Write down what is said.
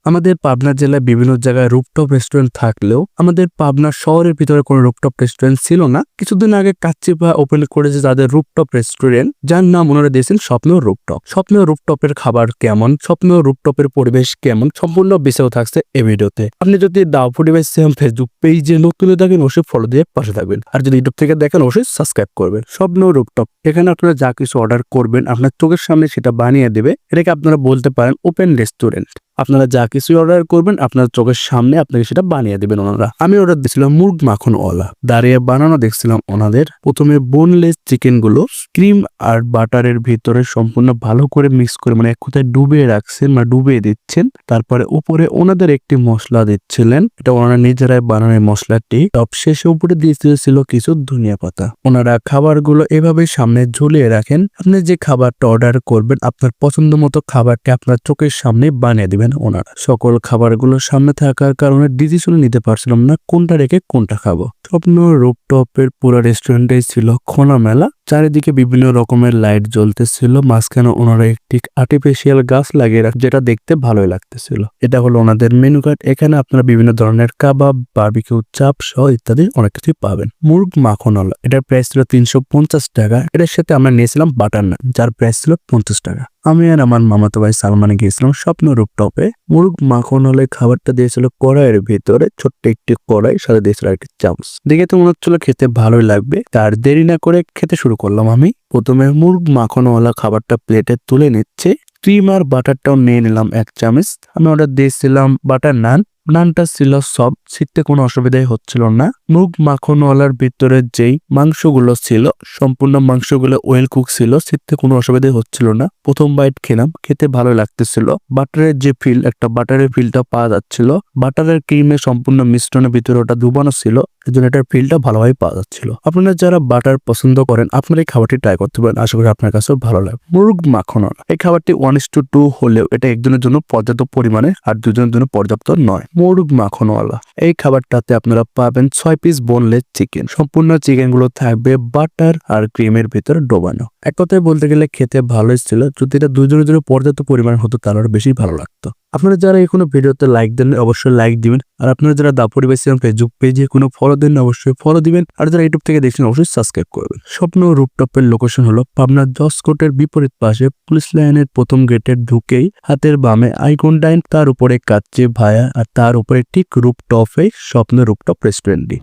আমাদের পাবনা জেলায় বিভিন্ন জায়গায় রুফটপ রেস্টুরেন্ট থাকলেও আমাদের পাবনা শহরের ভিতরে কোনো রুফটপ রেস্টুরেন্ট ছিল না। কিছুদিন আগে কাচ্চিপা ওপেন করেছে তাদের রুফটপ রেস্টুরেন্ট, যার নাম ওনারা দিয়েছেন স্বপ্ন রুফটপ। স্বপ্ন রুফটপের খাবার কেমন, স্বপ্ন রুফটপের পরিবেশ কেমন, সম্পূর্ণ বিষয় থাকছে এই ভিডিওতে। আপনি যদি দাও ফুডি বাই সিয়াম ফেসবুক পেজে নতুন থাকেন অবশ্যই ফলো দিয়ে পাশে থাকবেন, আর যদি ইউটিউব থেকে দেখেন অবশ্যই সাবস্ক্রাইব করবেন। স্বপ্ন রুফটপ, এখানে আপনারা যা কিছু অর্ডার করবেন আপনার চোখের সামনে সেটা বানিয়ে দেবে। এটাকে আপনারা বলতে পারেন ওপেন রেস্টুরেন্ট। আপনারা যা কিছু অর্ডার করবেন আপনার চোখের সামনে আপনাকে সেটা বানিয়ে দেবেন ওনারা। আমি অর্ডার দিয়েছিলাম মুরগ মাখনওয়ালা, দাঁড়িয়ে বানানো দেখছিলাম ওনাদের। প্রথমে বোনলেস চিকেন গুলো ক্রিম আর বাটারের ভিতরে সম্পূর্ণ ভালো করে মিক্স করে মানে এক কোথায় ডুবিয়ে রাখছেন বা ডুবিয়ে দিচ্ছেন। তারপরে উপরে ওনাদের একটি মশলা দিচ্ছিলেন, এটা ওনারা নিজেরাই বানানো মশলাটি। সব শেষে উপরে দিয়েছিল কিছু ধনিয়া পাতা। ওনারা খাবারগুলো এভাবে সামনে ঝুলিয়ে রাখেন। আপনি যে খাবারটা অর্ডার করবেন আপনার পছন্দ মতো খাবারটি আপনার চোখের সামনে বানিয়ে দিবেন ওনারা। সকল খাবারগুলো সামনে থাকার কারণে ডিসিশন নিতে পারছিলাম না কোনটা রেখে কোনটা খাবো। স্বপ্ন রুফটপের পুরো রেস্টুরেন্টে ছিল খোলামেলা, চারিদিকে বিভিন্ন রকমের লাইট জ্বলতেছিল, মাঝখানে ওনারা একটি আর্টিফিশিয়াল গাছ লাগিয়ে রাখ, যেটা দেখতে ভালোই লাগতেছিল। এটা হলো ওনাদের মেনু কার্ড। এখানে আপনারা বিভিন্ন ধরনের কাবাব, বারবিকিউ, চাপ সহ ইত্যাদি অনেক কিছু পাবেন। মুরগ মাখনওয়ালা, এটার প্রাইস ছিল 350 টাকা। এটার সাথে আমরা নিয়েছিলাম বাটার নান, যার প্রাইস ছিল 50 টাকা। আমি আর আমার মামাতো ভাই সালমানে গিয়েছিলাম স্বপ্ন রুফটপে। মুরগ মাখনওয়ালা খাবারটা দিয়েছিল কড়াইয়ের ভিতরে, ছোট্ট একটি কড়াই, সাথে দিয়েছিল একটি চামচ। দেখে তো মনে হচ্ছিল খেতে ভালোই লাগবে, তার দেরি না করে খেতে শুরু করলাম। আমি প্রথমে মুরগ মাখনওয়ালা খাবারটা প্লেটে তুলে নিচ্ছে, ক্রিম আর বাটারটাও নিয়ে নিলাম 1 চামচ। আমি অর্ডার দিয়েছিলাম বাটার নান। নানটা ছিল সব, ছিটতে কোনো অসুবিধাই হচ্ছিল না। মুরগ মাখনওয়ালার ভিতরে যেই মাংসগুলো ছিল সম্পূর্ণ মাংসগুলো ওয়েল কুক ছিল, ছিটতে কোনো অসুবিধাই হচ্ছিল না। প্রথম বাইট খেলাম, খেতে ভালো লাগতেছিল। বাটারের যে ফিল, একটা বাটারের ফিলটা পাওয়া যাচ্ছিল। বাটারের ক্রিমের সম্পূর্ণ মিশ্রণের ভিতরে ওটা ডুবানো ছিল, এজন্য এটার ফিলটা ভালোভাবে পাওয়া যাচ্ছিল। আপনারা যারা বাটার পছন্দ করেন আপনারা এই খাবারটি ট্রাই করতে পারেন, আশা করি আপনার কাছেও ভালো লাগবে। মুরগ মাখনওয়ালা এই খাবারটি 1:2 হলেও এটা একজনের জন্য পর্যাপ্ত পরিমাণে আর দুজনের জন্য পর্যাপ্ত নয়। মুরগ মাখনওয়ালা এই খাবারটাতে আপনারা পাবেন 6 পিস বোনলেস চিকেন। সম্পূর্ণ চিকেন গুলো থাকবে বাটার আর ক্রিমের ভিতরে ডোবানো। এক কথায় বলতে গেলে খেতে ভালোই ছিল, যদি এটা দুজনের জন্য পর্যাপ্ত পরিমাণ হতো তাহলে আরো বেশি ভালো লাগতো। আপনারা যারা এখনো ভিডিওতে লাইক দেন অবশ্যই লাইক দিবেন, আর আপনারা যারা দা ফুডি বাই সিয়াম ফেসবুক পেজে কোনো ফলো দেন অবশ্যই ফলো দিবেন, আর যারা ইউটিউব থেকে দেখছেন অবশ্যই সাবস্ক্রাইব করবেন। স্বপ্ন রুফটপের লোকেশন হলো পাবনা জসকোটের বিপরীত পাশে পুলিশ লাইনের প্রথম গেটের ঢুকেই হাতের বামে আইকন ডাইন, তার উপরে কাচ্চি ভায়া, আর তার উপরে ঠিক রুফটপে স্বপ্ন রুফটপ রেস্টুরেন্টটি।